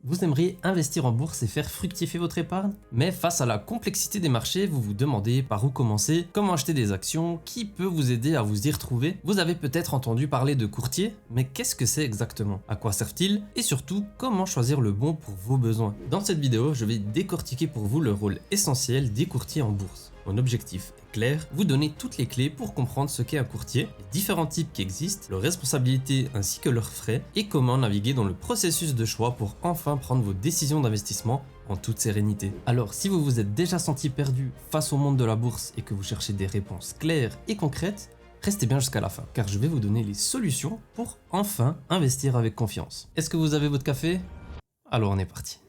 Vous aimeriez investir en bourse et faire fructifier votre épargne? Mais face à la complexité des marchés, vous vous demandez par où commencer, comment acheter des actions, qui peut vous aider à vous y retrouver? Vous avez peut-être entendu parler de courtiers, mais qu'est-ce que c'est exactement? À quoi servent-ils? Et surtout, comment choisir le bon pour vos besoins? Dans cette vidéo, je vais décortiquer pour vous le rôle essentiel des courtiers en bourse. Mon objectif est clair, vous donner toutes les clés pour comprendre ce qu'est un courtier, les différents types qui existent, leurs responsabilités ainsi que leurs frais, et comment naviguer dans le processus de choix pour enfin prendre vos décisions d'investissement en toute sérénité. Alors si vous vous êtes déjà senti perdu face au monde de la bourse et que vous cherchez des réponses claires et concrètes, restez bien jusqu'à la fin, car je vais vous donner les solutions pour enfin investir avec confiance. Est-ce que vous avez votre café? Alors on est parti.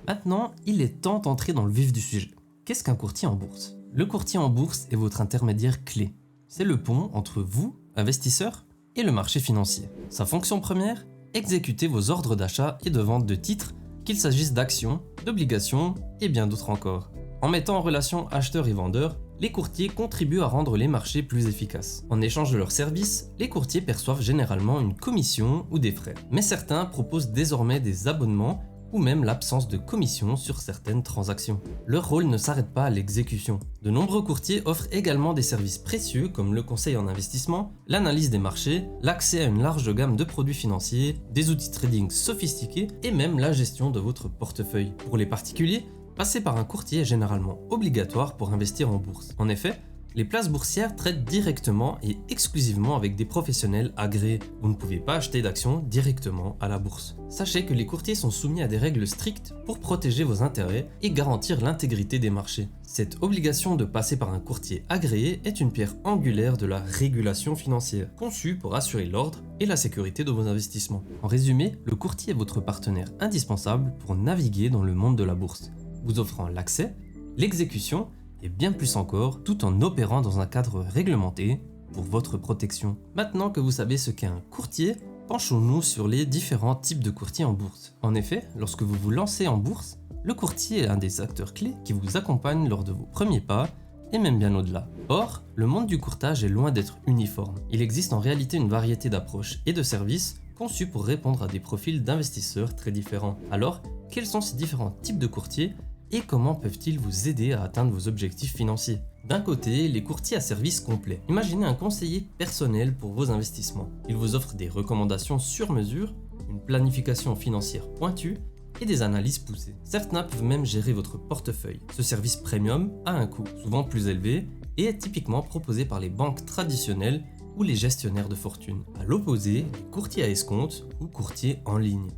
Maintenant, il est temps d'entrer dans le vif du sujet. Qu'est-ce qu'un courtier en bourse? Le courtier en bourse est votre intermédiaire clé. C'est le pont entre vous, investisseur, et le marché financier. Sa fonction première? Exécuter vos ordres d'achat et de vente de titres, qu'il s'agisse d'actions, d'obligations et bien d'autres encore. En mettant en relation acheteurs et vendeurs, les courtiers contribuent à rendre les marchés plus efficaces. En échange de leurs services, les courtiers perçoivent généralement une commission ou des frais. Mais certains proposent désormais des abonnements ou même l'absence de commission sur certaines transactions. Leur rôle ne s'arrête pas à l'exécution. De nombreux courtiers offrent également des services précieux comme le conseil en investissement, l'analyse des marchés, l'accès à une large gamme de produits financiers, des outils trading sophistiqués et même la gestion de votre portefeuille. Pour les particuliers, passer par un courtier est généralement obligatoire pour investir en bourse. En effet, les places boursières traitent directement et exclusivement avec des professionnels agréés. Vous ne pouvez pas acheter d'actions directement à la bourse. Sachez que les courtiers sont soumis à des règles strictes pour protéger vos intérêts et garantir l'intégrité des marchés. Cette obligation de passer par un courtier agréé est une pierre angulaire de la régulation financière, conçue pour assurer l'ordre et la sécurité de vos investissements. En résumé, le courtier est votre partenaire indispensable pour naviguer dans le monde de la bourse, vous offrant l'accès, l'exécution et bien plus encore, tout en opérant dans un cadre réglementé pour votre protection. Maintenant que vous savez ce qu'est un courtier, penchons-nous sur les différents types de courtiers en bourse. En effet, lorsque vous vous lancez en bourse, le courtier est un des acteurs clés qui vous accompagne lors de vos premiers pas et même bien au-delà. Or, le monde du courtage est loin d'être uniforme. Il existe en réalité une variété d'approches et de services conçus pour répondre à des profils d'investisseurs très différents. Alors, quels sont ces différents types de courtiers et comment peuvent-ils vous aider à atteindre vos objectifs financiers? D'un côté, les courtiers à service complet. Imaginez un conseiller personnel pour vos investissements. Il vous offre des recommandations sur mesure, une planification financière pointue et des analyses poussées. Certains peuvent même gérer votre portefeuille. Ce service premium a un coût souvent plus élevé et est typiquement proposé par les banques traditionnelles ou les gestionnaires de fortune. À l'opposé, les courtiers à escompte ou courtiers en ligne.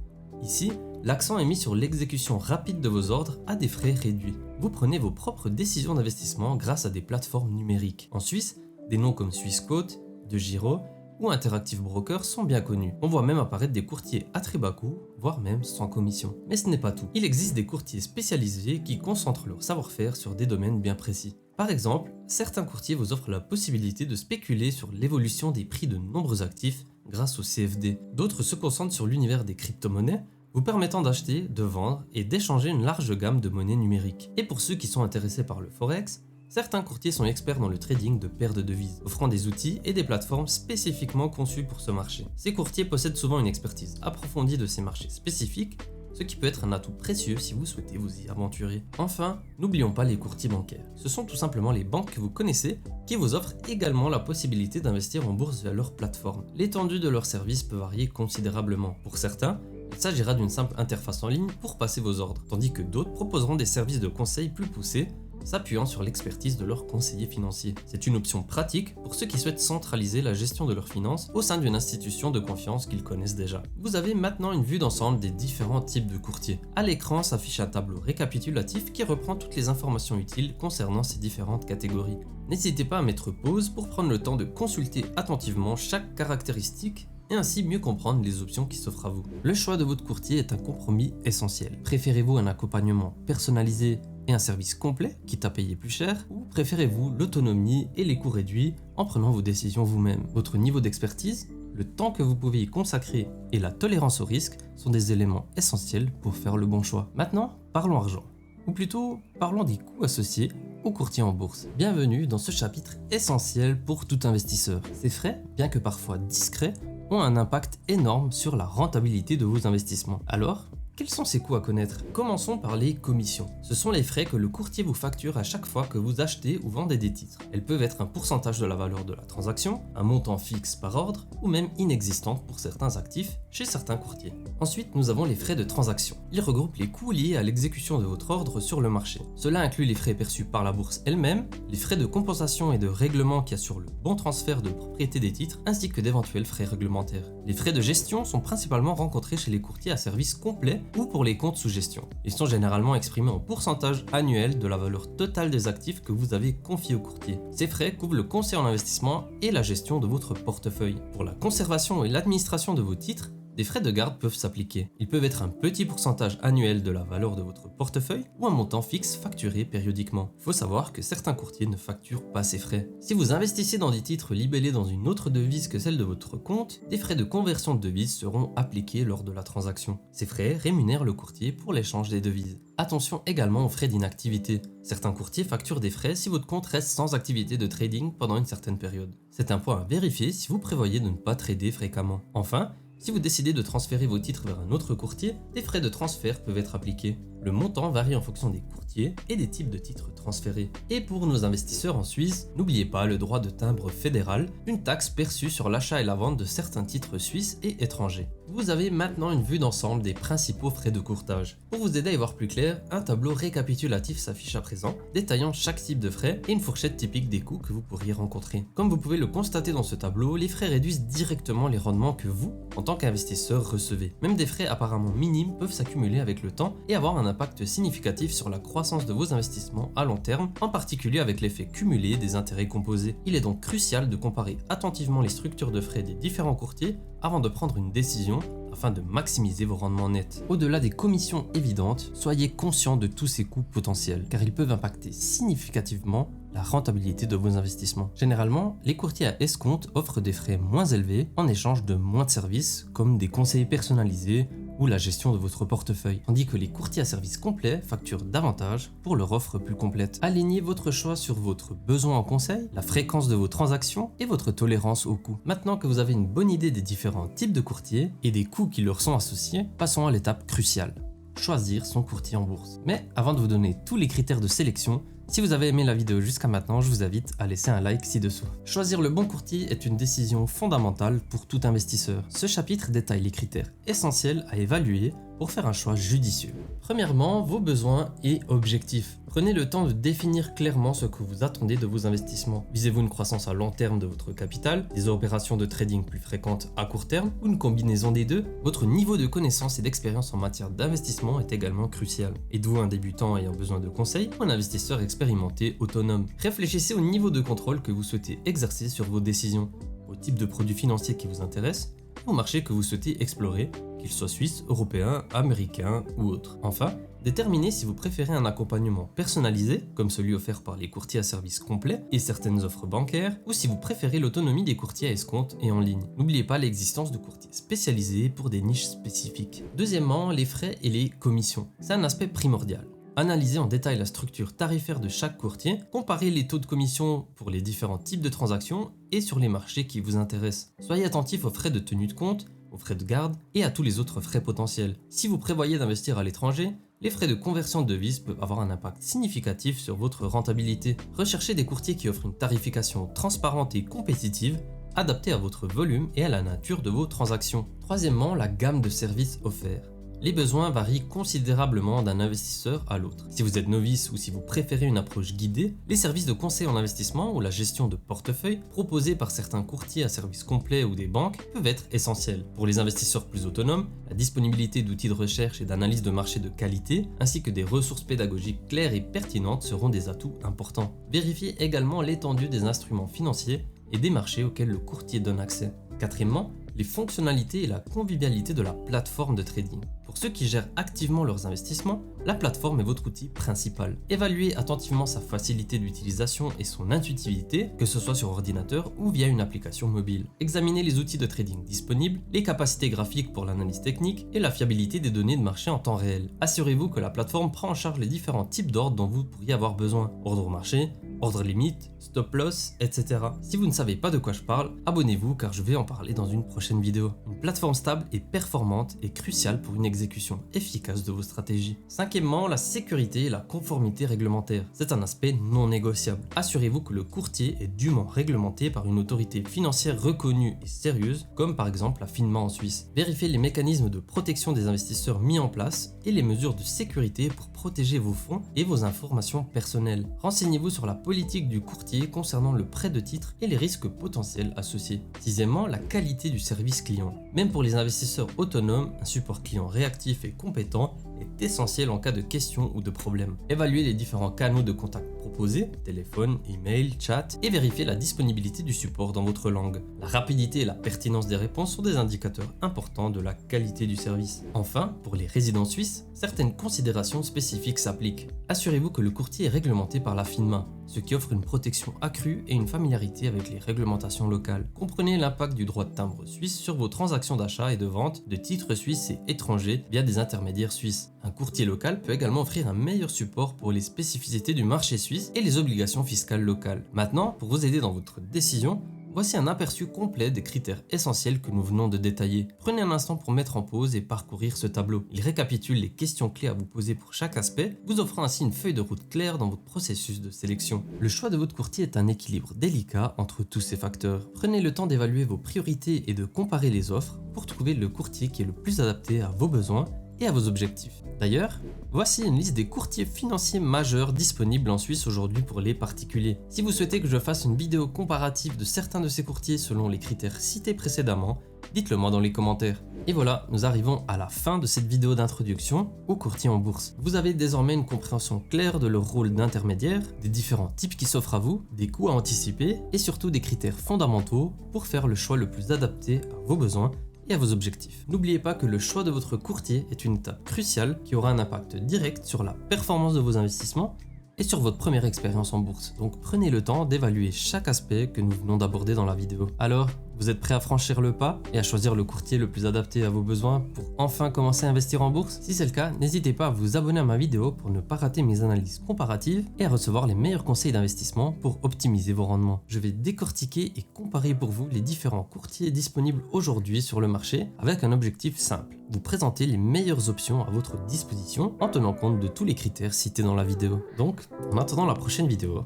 Ici, l'accent est mis sur l'exécution rapide de vos ordres à des frais réduits. Vous prenez vos propres décisions d'investissement grâce à des plateformes numériques. En Suisse, des noms comme Swissquote, DeGiro ou Interactive Brokers sont bien connus. On voit même apparaître des courtiers à très bas coût, voire même sans commission. Mais ce n'est pas tout. Il existe des courtiers spécialisés qui concentrent leur savoir-faire sur des domaines bien précis. Par exemple, certains courtiers vous offrent la possibilité de spéculer sur l'évolution des prix de nombreux actifs grâce au CFD. D'autres se concentrent sur l'univers des crypto-monnaies, vous permettant d'acheter, de vendre et d'échanger une large gamme de monnaies numériques. Et pour ceux qui sont intéressés par le Forex, certains courtiers sont experts dans le trading de paires de devises, offrant des outils et des plateformes spécifiquement conçus pour ce marché. Ces courtiers possèdent souvent une expertise approfondie de ces marchés spécifiques, ce qui peut être un atout précieux si vous souhaitez vous y aventurer. Enfin, n'oublions pas les courtiers bancaires. Ce sont tout simplement les banques que vous connaissez qui vous offrent également la possibilité d'investir en bourse via leur plateforme. L'étendue de leurs services peut varier considérablement. Pour certains, il s'agira d'une simple interface en ligne pour passer vos ordres, tandis que d'autres proposeront des services de conseil plus poussés, s'appuyant sur l'expertise de leurs conseillers financiers. C'est une option pratique pour ceux qui souhaitent centraliser la gestion de leurs finances au sein d'une institution de confiance qu'ils connaissent déjà. Vous avez maintenant une vue d'ensemble des différents types de courtiers. À l'écran s'affiche un tableau récapitulatif qui reprend toutes les informations utiles concernant ces différentes catégories. N'hésitez pas à mettre pause pour prendre le temps de consulter attentivement chaque caractéristique et ainsi mieux comprendre les options qui s'offrent à vous. Le choix de votre courtier est un compromis essentiel. Préférez-vous un accompagnement personnalisé et un service complet, quitte à payer plus cher, ou préférez-vous l'autonomie et les coûts réduits en prenant vos décisions vous-même? Votre niveau d'expertise, le temps que vous pouvez y consacrer et la tolérance au risque sont des éléments essentiels pour faire le bon choix. Maintenant, parlons argent. Ou plutôt, parlons des coûts associés au courtier en bourse. Bienvenue dans ce chapitre essentiel pour tout investisseur. Ces frais, bien que parfois discrets, ont un impact énorme sur la rentabilité de vos investissements. Alors, quels sont ces coûts à connaître? Commençons par les commissions. Ce sont les frais que le courtier vous facture à chaque fois que vous achetez ou vendez des titres. Elles peuvent être un pourcentage de la valeur de la transaction, un montant fixe par ordre, ou même inexistante pour certains actifs chez certains courtiers. Ensuite, nous avons les frais de transaction. Ils regroupent les coûts liés à l'exécution de votre ordre sur le marché. Cela inclut les frais perçus par la bourse elle-même, les frais de compensation et de règlement qui assurent le bon transfert de propriété des titres, ainsi que d'éventuels frais réglementaires. Les frais de gestion sont principalement rencontrés chez les courtiers à service complet ou pour les comptes sous gestion. Ils sont généralement exprimés en pourcentage annuel de la valeur totale des actifs que vous avez confiés au courtier. Ces frais couvrent le conseil en investissement et la gestion de votre portefeuille. Pour la conservation et l'administration de vos titres, des frais de garde peuvent s'appliquer. Ils peuvent être un petit pourcentage annuel de la valeur de votre portefeuille ou un montant fixe facturé périodiquement. Il faut savoir que certains courtiers ne facturent pas ces frais. Si vous investissez dans des titres libellés dans une autre devise que celle de votre compte, des frais de conversion de devises seront appliqués lors de la transaction. Ces frais rémunèrent le courtier pour l'échange des devises. Attention également aux frais d'inactivité. Certains courtiers facturent des frais si votre compte reste sans activité de trading pendant une certaine période. C'est un point à vérifier si vous prévoyez de ne pas trader fréquemment. Enfin, si vous décidez de transférer vos titres vers un autre courtier, des frais de transfert peuvent être appliqués. Le montant varie en fonction des courtiers et des types de titres transférés. Et pour nos investisseurs en Suisse, n'oubliez pas le droit de timbre fédéral, une taxe perçue sur l'achat et la vente de certains titres suisses et étrangers. Vous avez maintenant une vue d'ensemble des principaux frais de courtage. Pour vous aider à y voir plus clair, un tableau récapitulatif s'affiche à présent, détaillant chaque type de frais et une fourchette typique des coûts que vous pourriez rencontrer. Comme vous pouvez le constater dans ce tableau, les frais réduisent directement les rendements que vous, en tant qu'investisseur, recevez. Même des frais apparemment minimes peuvent s'accumuler avec le temps et avoir un impact significatif sur la croissance de vos investissements à long terme, en particulier avec l'effet cumulé des intérêts composés. Il est donc crucial de comparer attentivement les structures de frais des différents courtiers avant de prendre une décision afin de maximiser vos rendements nets. Au-delà des commissions évidentes, soyez conscient de tous ces coûts potentiels, car ils peuvent impacter significativement la rentabilité de vos investissements. Généralement, les courtiers à escompte offrent des frais moins élevés en échange de moins de services, comme des conseils personnalisés ou la gestion de votre portefeuille, tandis que les courtiers à service complet facturent davantage pour leur offre plus complète. Alignez votre choix sur votre besoin en conseil, la fréquence de vos transactions et votre tolérance aux coûts. Maintenant que vous avez une bonne idée des différents types de courtiers et des coûts qui leur sont associés, passons à l'étape cruciale: choisir son courtier en bourse. Mais avant de vous donner tous les critères de sélection, si vous avez aimé la vidéo jusqu'à maintenant, je vous invite à laisser un like ci-dessous. Choisir le bon courtier est une décision fondamentale pour tout investisseur. Ce chapitre détaille les critères essentiels à évaluer pour faire un choix judicieux. Premièrement, vos besoins et objectifs. Prenez le temps de définir clairement ce que vous attendez de vos investissements. Visez-vous une croissance à long terme de votre capital, des opérations de trading plus fréquentes à court terme ou une combinaison des deux? Votre niveau de connaissance et d'expérience en matière d'investissement est également crucial. Êtes-vous un débutant ayant besoin de conseils ou un investisseur expérimenté autonome? Réfléchissez au niveau de contrôle que vous souhaitez exercer sur vos décisions, au type de produits financiers qui vous intéressent, au marché que vous souhaitez explorer, qu'il soit suisse, européen, américain ou autre. Enfin, déterminez si vous préférez un accompagnement personnalisé, comme celui offert par les courtiers à service complet et certaines offres bancaires, ou si vous préférez l'autonomie des courtiers à escompte et en ligne. N'oubliez pas l'existence de courtiers spécialisés pour des niches spécifiques. Deuxièmement, les frais et les commissions. C'est un aspect primordial. Analysez en détail la structure tarifaire de chaque courtier, comparez les taux de commission pour les différents types de transactions et sur les marchés qui vous intéressent. Soyez attentif aux frais de tenue de compte, aux frais de garde et à tous les autres frais potentiels. Si vous prévoyez d'investir à l'étranger, les frais de conversion de devises peuvent avoir un impact significatif sur votre rentabilité. Recherchez des courtiers qui offrent une tarification transparente et compétitive, adaptée à votre volume et à la nature de vos transactions. Troisièmement, la gamme de services offerts. Les besoins varient considérablement d'un investisseur à l'autre. Si vous êtes novice ou si vous préférez une approche guidée, les services de conseil en investissement ou la gestion de portefeuille proposés par certains courtiers à service complet ou des banques peuvent être essentiels. Pour les investisseurs plus autonomes, la disponibilité d'outils de recherche et d'analyse de marché de qualité, ainsi que des ressources pédagogiques claires et pertinentes seront des atouts importants. Vérifiez également l'étendue des instruments financiers et des marchés auxquels le courtier donne accès. Quatrièmement, les fonctionnalités et la convivialité de la plateforme de trading. Pour ceux qui gèrent activement leurs investissements, la plateforme est votre outil principal. Évaluez attentivement sa facilité d'utilisation et son intuitivité, que ce soit sur ordinateur ou via une application mobile. Examinez les outils de trading disponibles, les capacités graphiques pour l'analyse technique et la fiabilité des données de marché en temps réel. Assurez-vous que la plateforme prend en charge les différents types d'ordres dont vous pourriez avoir besoin. Ordre au marché, ordre limite, stop loss, etc. Si vous ne savez pas de quoi je parle, abonnez-vous car je vais en parler dans une prochaine vidéo. Une plateforme stable et performante est cruciale pour une exécution efficace de vos stratégies. Cinquièmement, la sécurité et la conformité réglementaire. C'est un aspect non négociable. Assurez-vous que le courtier est dûment réglementé par une autorité financière reconnue et sérieuse, comme par exemple la FINMA en Suisse. Vérifiez les mécanismes de protection des investisseurs mis en place et les mesures de sécurité pour protéger vos fonds et vos informations personnelles. Renseignez-vous sur la politique du courtier concernant le prêt de titres et les risques potentiels associés. Sixièmement, la qualité du service client. Même pour les investisseurs autonomes, un support client réactif et compétent est essentiel en cas de questions ou de problèmes. Évaluez les différents canaux de contact proposés, téléphone, email, chat, et vérifiez la disponibilité du support dans votre langue. La rapidité et la pertinence des réponses sont des indicateurs importants de la qualité du service. Enfin, pour les résidents suisses, certaines considérations spécifiques s'appliquent. Assurez-vous que le courtier est réglementé par la FINMA, ce qui offre une protection accrue et une familiarité avec les réglementations locales. Comprenez l'impact du droit de timbre suisse sur vos transactions d'achat et de vente de titres suisses et étrangers via des intermédiaires suisses. Un courtier local peut également offrir un meilleur support pour les spécificités du marché suisse et les obligations fiscales locales. Maintenant, pour vous aider dans votre décision, voici un aperçu complet des critères essentiels que nous venons de détailler. Prenez un instant pour mettre en pause et parcourir ce tableau. Il récapitule les questions clés à vous poser pour chaque aspect, vous offrant ainsi une feuille de route claire dans votre processus de sélection. Le choix de votre courtier est un équilibre délicat entre tous ces facteurs. Prenez le temps d'évaluer vos priorités et de comparer les offres pour trouver le courtier qui est le plus adapté à vos besoins et à vos objectifs. D'ailleurs, voici une liste des courtiers financiers majeurs disponibles en Suisse aujourd'hui pour les particuliers. Si vous souhaitez que je fasse une vidéo comparative de certains de ces courtiers selon les critères cités précédemment, dites-le moi dans les commentaires. Et voilà, nous arrivons à la fin de cette vidéo d'introduction aux courtiers en bourse. Vous avez désormais une compréhension claire de leur rôle d'intermédiaire, des différents types qui s'offrent à vous, des coûts à anticiper et surtout des critères fondamentaux pour faire le choix le plus adapté à vos besoins et à vos objectifs. N'oubliez pas que le choix de votre courtier est une étape cruciale qui aura un impact direct sur la performance de vos investissements et sur votre première expérience en bourse. Donc prenez le temps d'évaluer chaque aspect que nous venons d'aborder dans la vidéo. Alors, vous êtes prêt à franchir le pas et à choisir le courtier le plus adapté à vos besoins pour enfin commencer à investir en bourse? Si c'est le cas, n'hésitez pas à vous abonner à ma vidéo pour ne pas rater mes analyses comparatives et à recevoir les meilleurs conseils d'investissement pour optimiser vos rendements. Je vais décortiquer et comparer pour vous les différents courtiers disponibles aujourd'hui sur le marché avec un objectif simple: vous présenter les meilleures options à votre disposition en tenant compte de tous les critères cités dans la vidéo. Donc, en attendant la prochaine vidéo,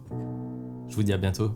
je vous dis à bientôt.